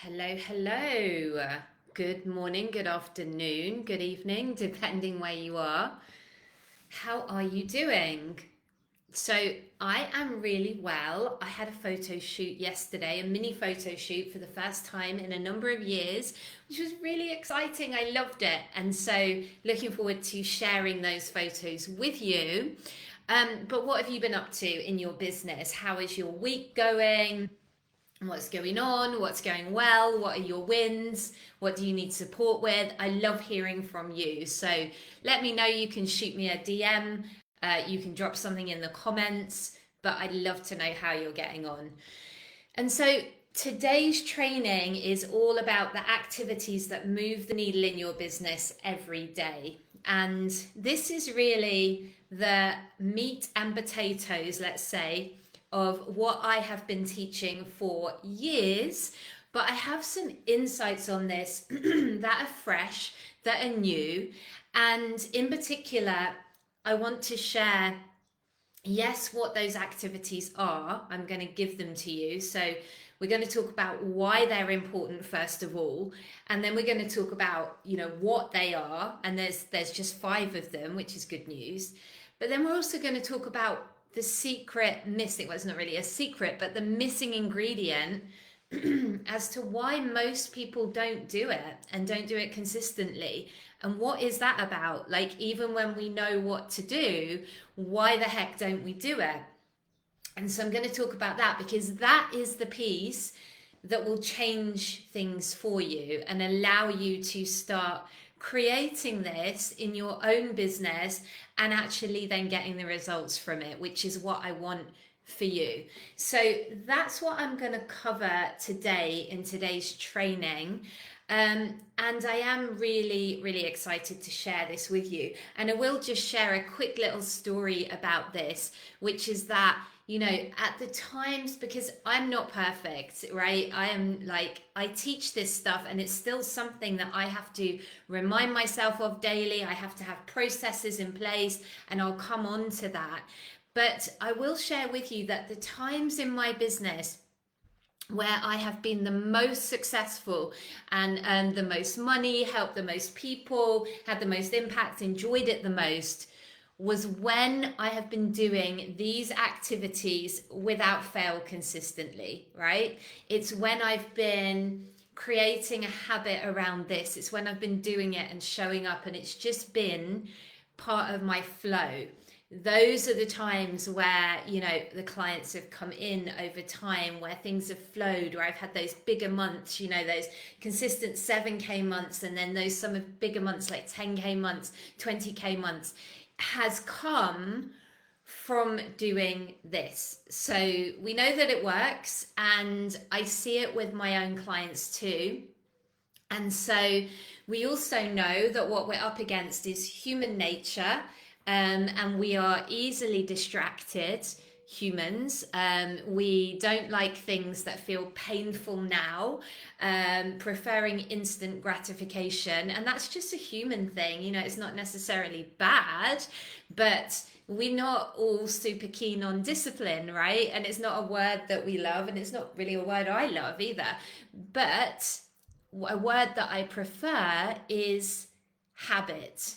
Hello, hello. Good morning, good afternoon, good evening, depending where you are. How are you doing? So, I am really well. I had a photo shoot yesterday, a mini photo shoot for the first time in a number of years, which was really exciting. I loved it. And so, looking forward to sharing those photos with you. But what have you been up to in your business? How is your week going? What's going on, what's going well, what are your wins, what do you need support with? I love hearing from you. So let me know. You can shoot me a DM, you can drop something in the comments, but I'd love to know how you're getting on. And so today's training is all about the activities that move the needle in your business every day. And this is really the meat and potatoes, let's say, of what I have been teaching for years. But I have some insights on this that are fresh, that are new. And in particular, I want to share, yes, what those activities are. I'm going to give them to you. So we're going to talk about why they're important first of all, and then we're going to talk about, what they are. And there's just 5 of them, which is good news. But then we're also going to talk about the secret missing, well, it's not really a secret, but the missing ingredient as to why most people don't do it and don't do it consistently. And what is that about? Like, even when we know what to do, why the heck don't we do it? And so I'm going to talk about that, because that is the piece that will change things for you and allow you to start creating this in your own business and actually then getting the results from it, which is what I want for you. So that's what I'm going to cover today in today's training. And I am really, really excited to share this with you. And I will just share a quick little story about this, which is that, at the times, because I'm not perfect, right? I teach this stuff and it's still something that I have to remind myself of daily. I have to have processes in place, and I'll come on to that. But I will share with you that the times in my business where I have been the most successful and earned the most money, helped the most people, had the most impact, enjoyed it the most, was when I have been doing these activities without fail consistently, right? It's when I've been creating a habit around this. It's when I've been doing it and showing up, and it's just been part of my flow. Those are the times where, the clients have come in over time, where things have flowed, where I've had those bigger months, those consistent 7K months, and then those some of bigger months like 10K months, 20K months, has come from doing this. So we know that it works, and I see it with my own clients too. And so we also know that what we're up against is human nature, and we are easily distracted humans. We don't like things that feel painful now, preferring instant gratification. And that's just a human thing. It's not necessarily bad, but we're not all super keen on discipline, right? And it's not a word that we love, and it's not really a word I love either. But a word that I prefer is habit.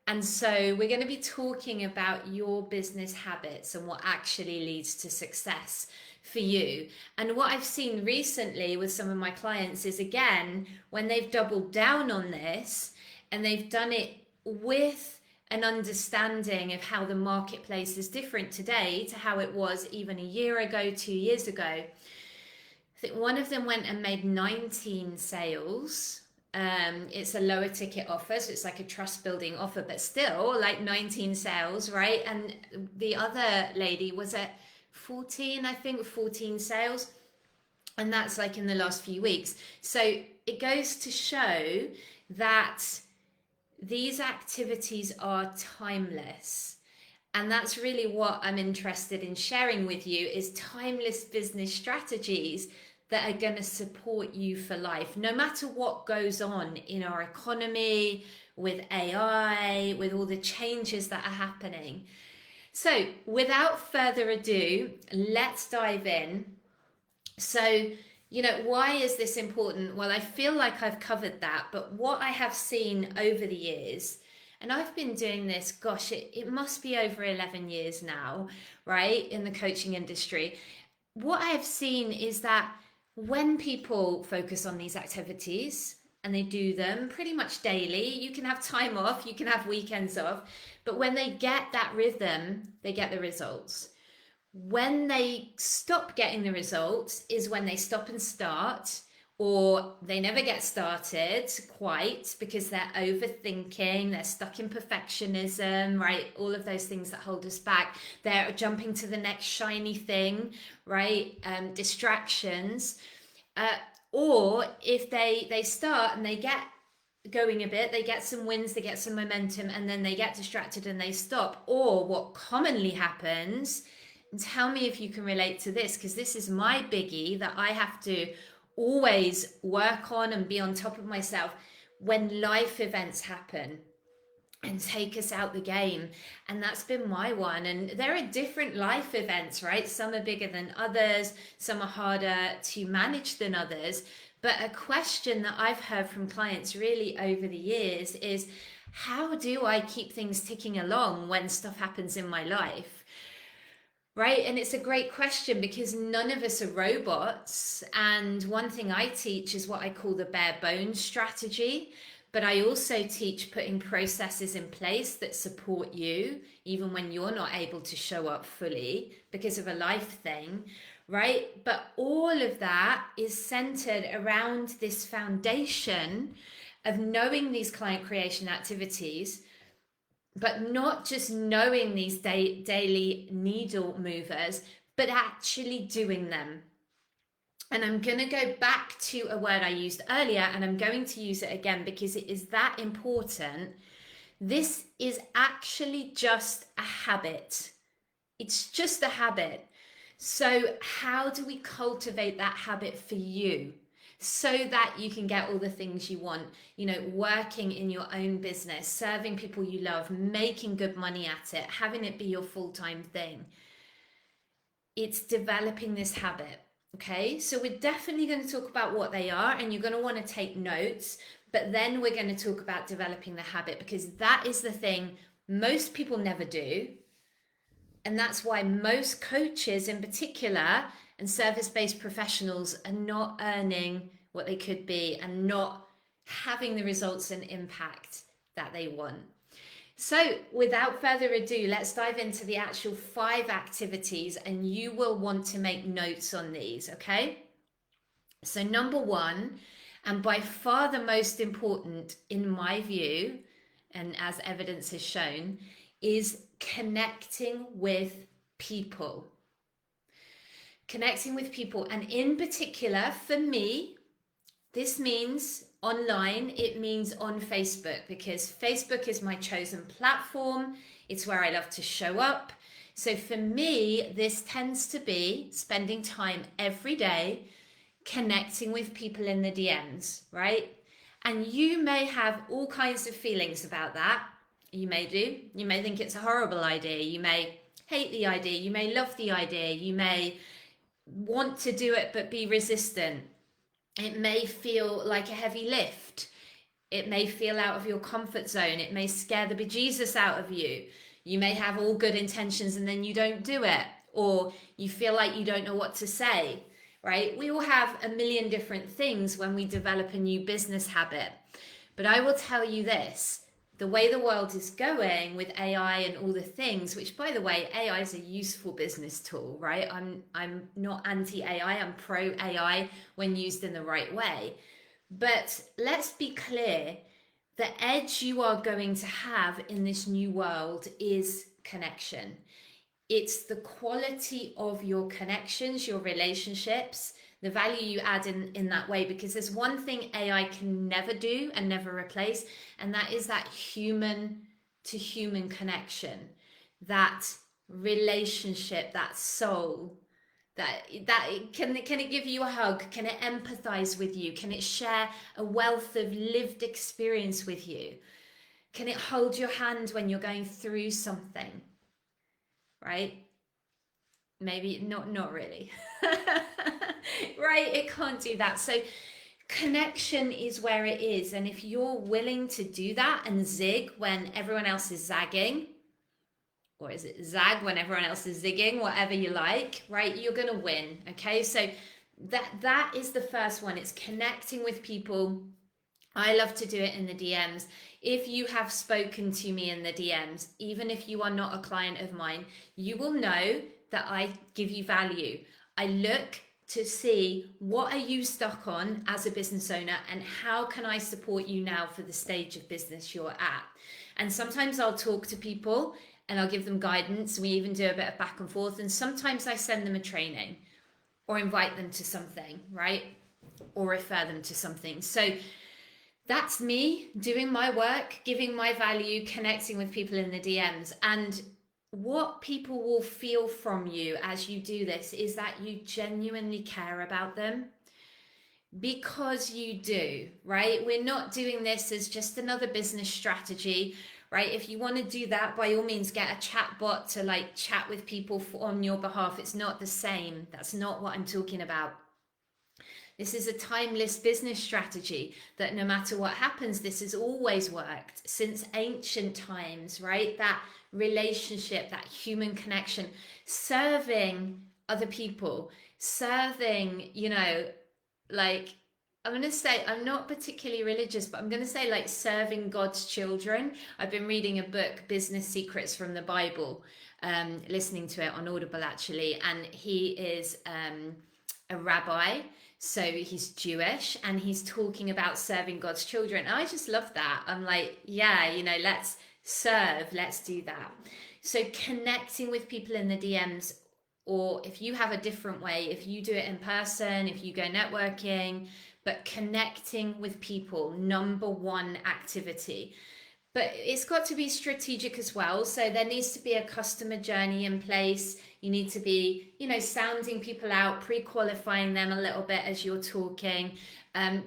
And so we're going to be talking about your business habits and what actually leads to success for you. And what I've seen recently with some of my clients is, again, when they've doubled down on this and they've done it with an understanding of how the marketplace is different today to how it was even a year ago, 2 years ago. I think one of them went and made 19 sales. It's a lower ticket offer, so it's like a trust building offer, but still like 19 sales, right? And the other lady was at 14, I think, 14 sales. And that's like in the last few weeks. So it goes to show that these activities are timeless. And that's really what I'm interested in sharing with you, is timeless business strategies that are going to support you for life, no matter what goes on in our economy, with AI, with all the changes that are happening. So without further ado, let's dive in. So Why is this important? Well, I feel like I've covered that, but what I have seen over the years, and I've been doing this, gosh, it must be over 11 years now, right, in the coaching industry. What I've seen is that when people focus on these activities and they do them pretty much daily, you can have time off, you can have weekends off, but when they get that rhythm, they get the results. When they stop getting the results is when they stop and start, or they never get started quite because they're overthinking, they're stuck in perfectionism, right? All of those things that hold us back. They're jumping to the next shiny thing, right? Distractions. Or if they start and they get going a bit, they get some wins, they get some momentum, and then they get distracted and they stop. Or what commonly happens, and tell me if you can relate to this, because this is my biggie that I have to always work on and be on top of myself when life events happen and take us out the game. And that's been my one. And there are different life events, right? Some are bigger than others, some are harder to manage than others. But a question that I've heard from clients really over the years is, how do I keep things ticking along when stuff happens in my life? Right. And it's a great question because none of us are robots. And one thing I teach is what I call the bare bones strategy. But I also teach putting processes in place that support you, even when you're not able to show up fully because of a life thing. Right. But all of that is centered around this foundation of knowing these client creation activities, but not just knowing these daily needle movers, but actually doing them. And I'm going to go back to a word I used earlier, and I'm going to use it again because it is that important. This is actually just a habit. It's just a habit. So, how do we cultivate that habit for you? So that you can get all the things you want, working in your own business, serving people you love, making good money at it, having it be your full-time thing. It's developing this habit. Okay, so we're definitely going to talk about what they are, and you're going to want to take notes, but then we're going to talk about developing the habit, because that is the thing most people never do. And that's why most coaches in particular and service-based professionals are not earning what they could be and not having the results and impact that they want. So without further ado, let's dive into the actual 5 activities, and you will want to make notes on these, okay? So number 1, and by far the most important in my view, and as evidence has shown, is connecting with people. Connecting with people. And in particular, for me, this means online. It means on Facebook, because Facebook is my chosen platform. It's where I love to show up. So for me, this tends to be spending time every day connecting with people in the DMs, right? And you may have all kinds of feelings about that. You may do. You may think it's a horrible idea. You may hate the idea. You may love the idea. You may want to do it but be resistant. It may feel like a heavy lift. It may feel out of your comfort zone. It may scare the bejesus out of you. You may have all good intentions and then you don't do it, or you feel like you don't know what to say, right? We all have a million different things when we develop a new business habit. But I will tell you this, the way the world is going with AI and all the things, which by the way, AI is a useful business tool, right? I'm not anti-AI, I'm pro-AI when used in the right way. But let's be clear, the edge you are going to have in this new world is connection. It's the quality of your connections, your relationships, the value you add in that way, because there's one thing AI can never do and never replace, and that is that human to human connection, that relationship, that soul, that can it give you a hug? Can it empathize with you? Can it share a wealth of lived experience with you? Can it hold your hand when you're going through something? Right? Maybe not really. Right, right? It can't do that. So connection is where it is. And if you're willing to do that and zig when everyone else is zagging, or is it zag when everyone else is zigging, whatever you like, right? You're going to win. Okay. So that is the first one. It's connecting with people. I love to do it in the DMs. If you have spoken to me in the DMs, even if you are not a client of mine, you will know that I give you value. I look to see what are you stuck on as a business owner and how can I support you now for the stage of business you're at. And sometimes I'll talk to people and I'll give them guidance. We even do a bit of back and forth. And sometimes I send them a training or invite them to something, right? Or refer them to something. So that's me doing my work, giving my value, connecting with people in the DMs. And what people will feel from you as you do this is that you genuinely care about them, because you do, right? We're not doing this as just another business strategy, right? If you want to do that, by all means, get a chat bot to like chat with people on your behalf. It's not the same. That's not what I'm talking about. This is a timeless business strategy that no matter what happens, this has always worked since ancient times, right? That relationship, that human connection, serving other people, serving, like, I'm going to say, I'm not particularly religious, but I'm going to say like serving God's children. I've been reading a book, Business Secrets from the Bible, listening to it on Audible actually. And he is a rabbi. So he's Jewish and he's talking about serving God's children. And I just love that. I'm like, yeah, let's serve, let's do that. So connecting with people in the DMs, or if you have a different way, if you do it in person, if you go networking, but connecting with people, number one activity. But it's got to be strategic as well. So there needs to be a customer journey in place. You need to be, sounding people out, pre-qualifying them a little bit as you're talking,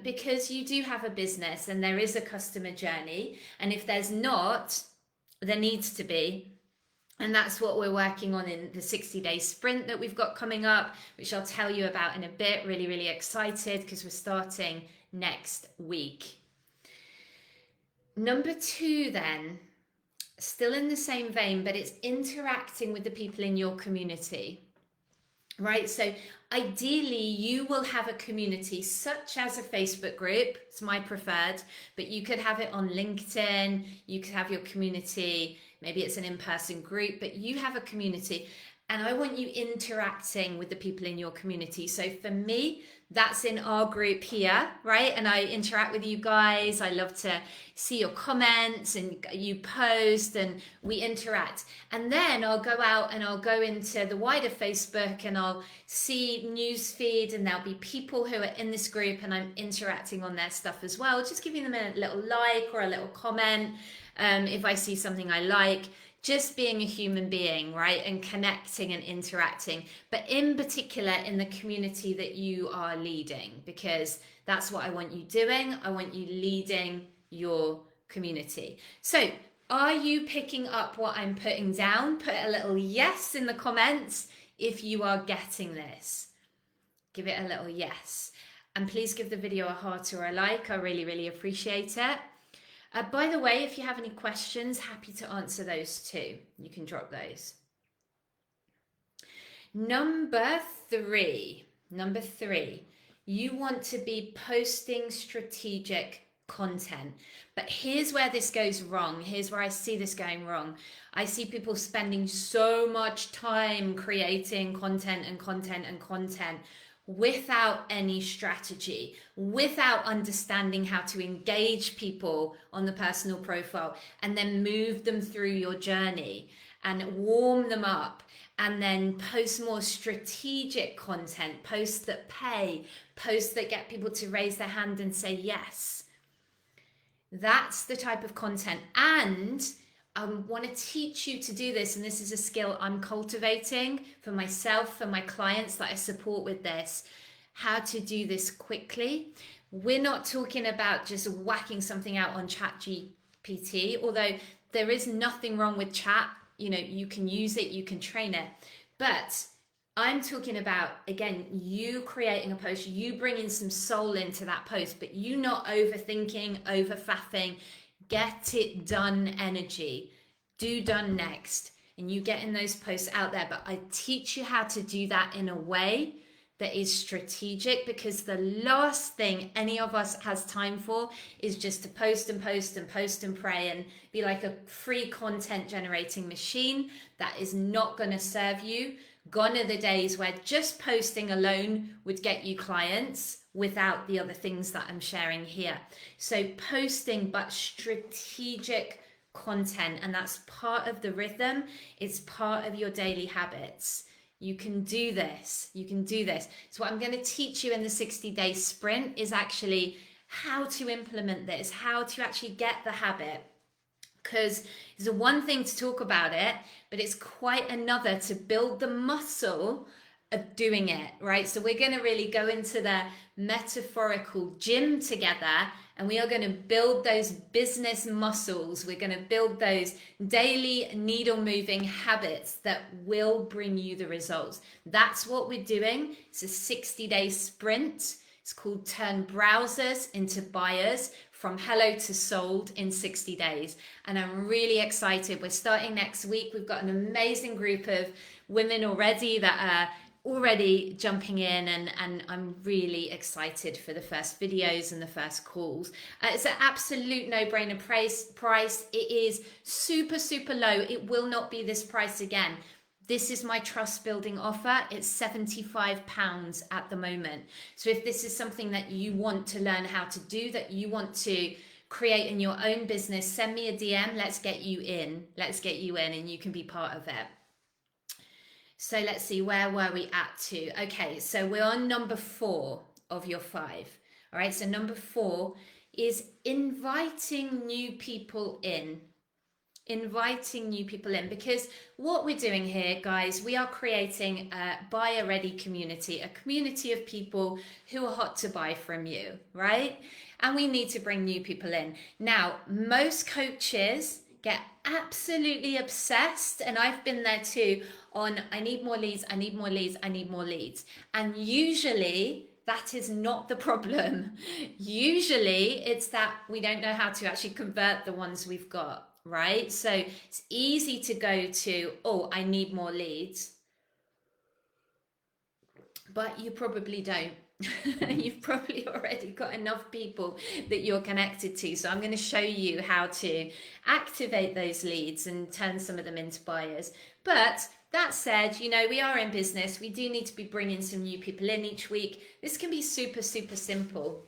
because you do have a business and there is a customer journey. And if there's not, there needs to be. And that's what we're working on in the 60-day sprint that we've got coming up, which I'll tell you about in a bit. Really, really excited because we're starting next week. Number 2 then, still in the same vein, but it's interacting with the people in your community, right? So ideally you will have a community such as a Facebook group. It's my preferred, but you could have it on LinkedIn. You could have your community. Maybe it's an in-person group, but you have a community. And I want you interacting with the people in your community. So for me, that's in our group here, right? And I interact with you guys. I love to see your comments and you post and we interact. And then I'll go out and I'll go into the wider Facebook and I'll see news feed and there'll be people who are in this group and I'm interacting on their stuff as well. Just giving them a little like or a little comment if I see something I like. Just being a human being, right? And connecting and interacting, but in particular in the community that you are leading, because that's what I want you doing. I want you leading your community. So are you picking up what I'm putting down? Put a little yes in the comments if you are getting this. Give it a little yes. And please give the video a heart or a like. I really, really appreciate it. By the way, if you have any questions, happy to answer those too. You can drop those. Number three, you want to be posting strategic content. But here's where this goes wrong. Here's where I see this going wrong. I see people spending so much time creating content without any strategy, without understanding how to engage people on the personal profile and then move them through your journey and warm them up, and then post more strategic content, posts that pay, posts that get people to raise their hand and say yes. That's the type of content. And I want to teach you to do this, and this is a skill I'm cultivating for myself, for my clients that I support with this, how to do this quickly. We're not talking about just whacking something out on ChatGPT, although there is nothing wrong with chat. You can use it, you can train it, but I'm talking about, again, you creating a post, you bringing some soul into that post, but you not overthinking, over faffing, get it done energy, do done next. And you getting those posts out there. But I teach you how to do that in a way that is strategic, because the last thing any of us has time for is just to post and post and post and pray and be like a free content generating machine. That is not going to serve you. Gone are the days where just posting alone would get you clients without the other things that I'm sharing here. So posting, but strategic content, and that's part of the rhythm. It's part of your daily habits. You can do this. You can do this. So what I'm going to teach you in the 60-day sprint is actually how to implement this, how to actually get the habit. Because it's one thing to talk about it, but it's quite another to build the muscle of doing it, right? So we're going to really go into the metaphorical gym together, and we are going to build those business muscles. We're going to build those daily needle moving habits that will bring you the results. That's what we're doing. It's a 60-day sprint. It's called Turn Browsers into Buyers, from hello to sold in 60 days. And I'm really excited. We're starting next week. We've got an amazing group of women already that are already jumping in, and I'm really excited for the first videos and the first calls. It's an absolute no-brainer price. It is super, super low. It will not be this price again. This is my trust building offer. It's £75 at the moment. So if this is something that you want to learn how to do, that you want to create in your own business, send me a DM. Let's get you in. Let's get you in, and you can be part of it. So let's see, where were we at to? Okay, so we're on number 4 of your 5. All right, so number 4 is inviting new people in. Inviting new people in, because what we're doing here, guys, we are creating a buyer ready community, a community of people who are hot to buy from you, right? And we need to bring new people in. Now, most coaches get absolutely obsessed, and I've been there too, on I need more leads, I need more leads, I need more leads. And usually that is not the problem. Usually it's that we don't know how to actually convert the ones we've got. Right? So it's easy to go to, oh, I need more leads, but you probably don't. You've probably already got enough people that you're connected to. So I'm going to show you how to activate those leads and turn some of them into buyers. But that said, you know, we are in business. We do need to be bringing some new people in each week. This can be super, super simple.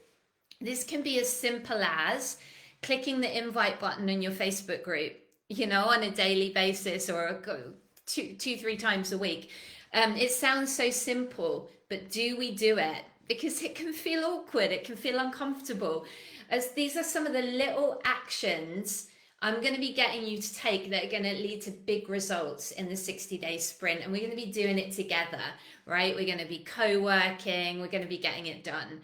This can be as simple as clicking the invite button in your Facebook group, you know, on a daily basis, or two, 3 times a week. It sounds so simple, but do we do it? Because it can feel awkward, it can feel uncomfortable. As these are some of the little actions I'm going to be getting you to take that are going to lead to big results in the 60-day sprint. And we're going to be doing it together, right? We're going to be co-working, we're going to be getting it done.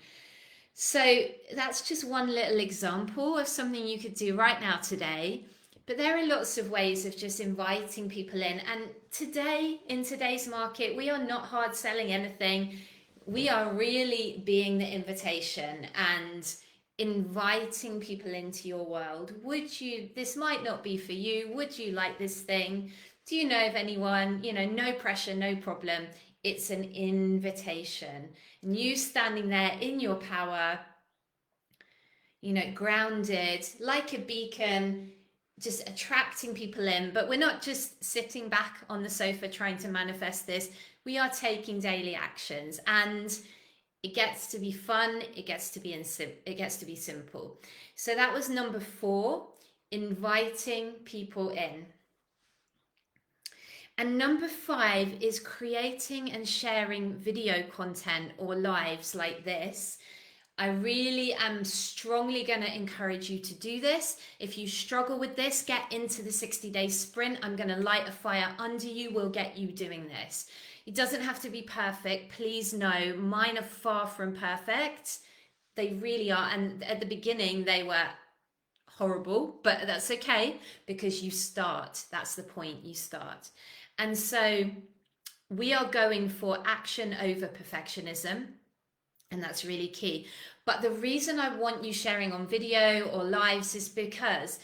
So that's just one little example of something you could do right now today. But there are lots of ways of just inviting people in. And today, in today's market, we are not hard selling anything. We are really being the invitation and inviting people into your world. Would you, this might not be for you. Would you like this thing? Do you know of anyone? You know, no pressure, no problem. It's an invitation. And you standing there in your power, you know, grounded like a beacon, just attracting people in. But we're not just sitting back on the sofa trying to manifest this. We are taking daily actions, and it gets to be fun. It gets to be simple. So that was number 4, inviting people in. And number 5 is creating and sharing video content or lives like this. I really am strongly going to encourage you to do this. If you struggle with this, get into the 60-day sprint. I'm going to light a fire under you. We'll get you doing this. It doesn't have to be perfect. Please know, mine are far from perfect. They really are. And at the beginning, they were horrible, but that's okay, because you start. That's the point. You start. And so we are going for action over perfectionism, and that's really key. But the reason I want you sharing on video or lives is because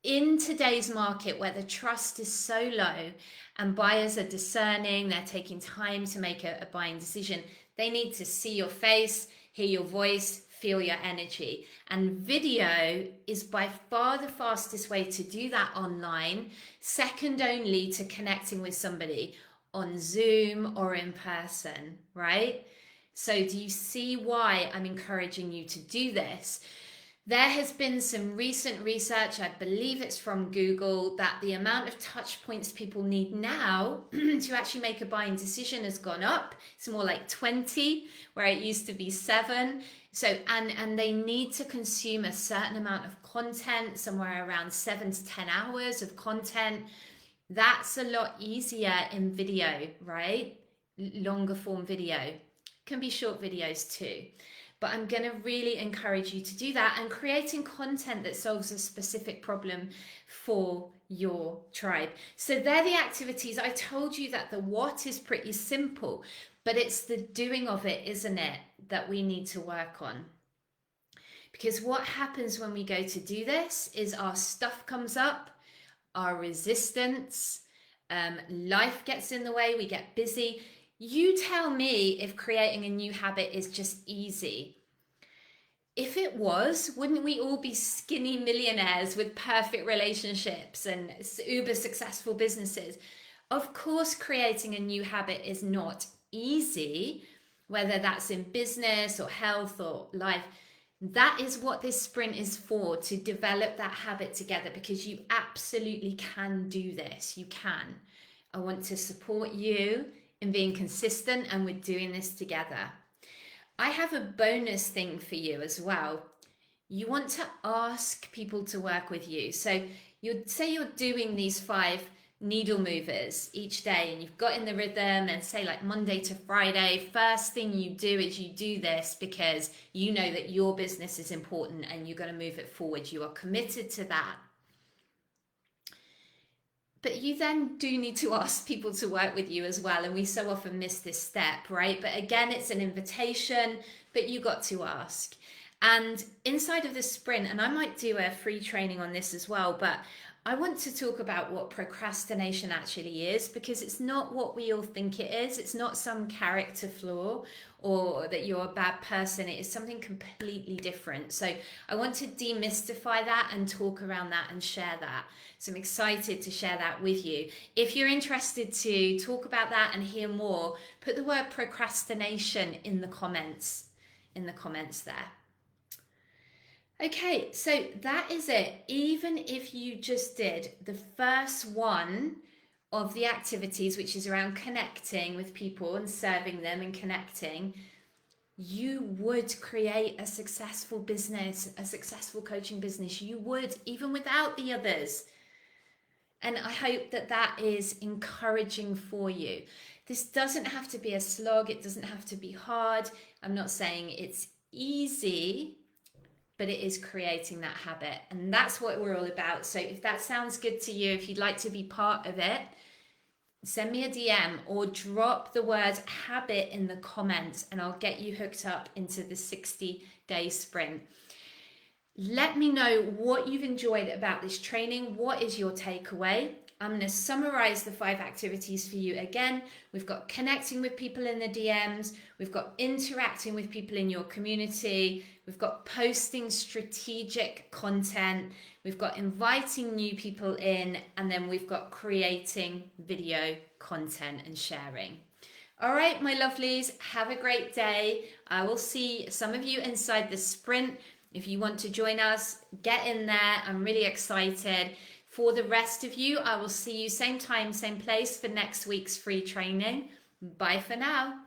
in today's market where the trust is so low and buyers are discerning, they're taking time to make a buying decision, they need to see your face, hear your voice, feel your energy. And video is by far the fastest way to do that online, second only to connecting with somebody on Zoom or in person, right? So do you see why I'm encouraging you to do this? There has been some recent research, I believe it's from Google, that the amount of touch points people need now to actually make a buying decision has gone up. It's more like 20, where it used to be 7. So, and they need to consume a certain amount of content, somewhere around 7 to 10 hours of content. That's a lot easier in video, right? Longer form video. Can be short videos too. But I'm going to really encourage you to do that and creating content that solves a specific problem for your tribe. So they're the activities. I told you that the what is pretty simple, but it's the doing of it, isn't it, that we need to work on. Because what happens when we go to do this is our stuff comes up, our resistance, life gets in the way, we get busy. You tell me if creating a new habit is just easy. If it was, wouldn't we all be skinny millionaires with perfect relationships and uber successful businesses? Of course, creating a new habit is not easy, whether that's in business or health or life. That is what this sprint is for, to develop that habit together, because you absolutely can do this. You can. I want to support you in being consistent, and we're doing this together. I have a bonus thing for you as well. You want to ask people to work with you. So you'd say you're doing these 5 needle movers each day and you've got in the rhythm, and say like Monday to Friday, first thing you do is you do this because you know that your business is important and you're going to move it forward. You are committed to that. But you then do need to ask people to work with you as well. And we so often miss this step, right? But again, it's an invitation, but you got to ask. And inside of the sprint, and I might do a free training on this as well, but I want to talk about what procrastination actually is, because it's not what we all think it is. It's not some character flaw or that you're a bad person. It is something completely different. So I want to demystify that and talk around that and share that. So I'm excited to share that with you. If you're interested to talk about that and hear more, put the word procrastination in the comments there. Okay, so that is it. Even if you just did the first one of the activities, which is around connecting with people and serving them and connecting, you would create a successful business, a successful coaching business. You would, even without the others. And I hope that that is encouraging for you. This doesn't have to be a slog. It doesn't have to be hard. I'm not saying it's easy, but it is creating that habit. And that's what we're all about. So if that sounds good to you, if you'd like to be part of it, send me a DM or drop the word habit in the comments and I'll get you hooked up into the 60-day sprint. Let me know what you've enjoyed about this training. What is your takeaway? I'm going to summarize the 5 activities for you again. We've got connecting with people in the DMs. We've got interacting with people in your community. We've got posting strategic content. We've got inviting new people in. And then we've got creating video content and sharing. All right, my lovelies, have a great day. I will see some of you inside the sprint. If you want to join us, get in there. I'm really excited. For the rest of you, I will see you same time, same place for next week's free training. Bye for now.